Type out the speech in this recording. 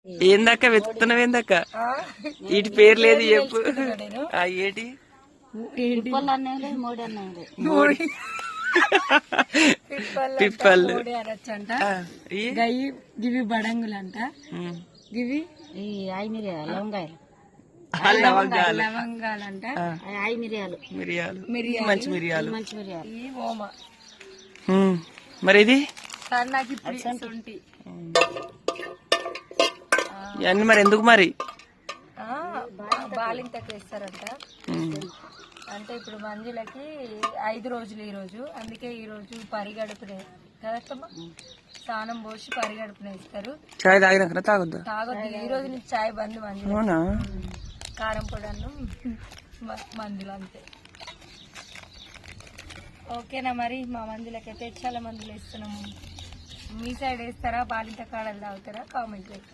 ఏందక్క వెతుకుతున్నావు? ఏందక్క వీటి పేరు లేదు చెప్పు. ఏటి పిప్పళ్ళు గివి బడంగులంట, గివి లవంగాలంట, మిరియాలు మంచి మిరియాలు. ఈ ఓమ. మరి ఇది సన్నకి శొంఠి. ఇవన్నీ మరి ఎందుకు మరి? బాలింతకి వేస్తారంట. అంటే ఇప్పుడు మంజులకి 5 రోజులు ఈ రోజు, అందుకే ఈ రోజు పరిగడుపునే కదమ్మా, స్నానం పోసి పరిగడుపునే ఇస్తారు. చాయ్ తాగినాక తాగొద్దు? తాగొద్దు, ఈ రోజు నుంచి చాయ్ బంద్ మంజుల. కారం పొడను మందులు అంతే. ఓకేనా? మరి మా మందులకైతే చాలా మందులు వేస్తున్నాము. మీ సైడ్ వేస్తారా? బాలింత కాడలు తాగుతారా? కామెంట్ చేయండి.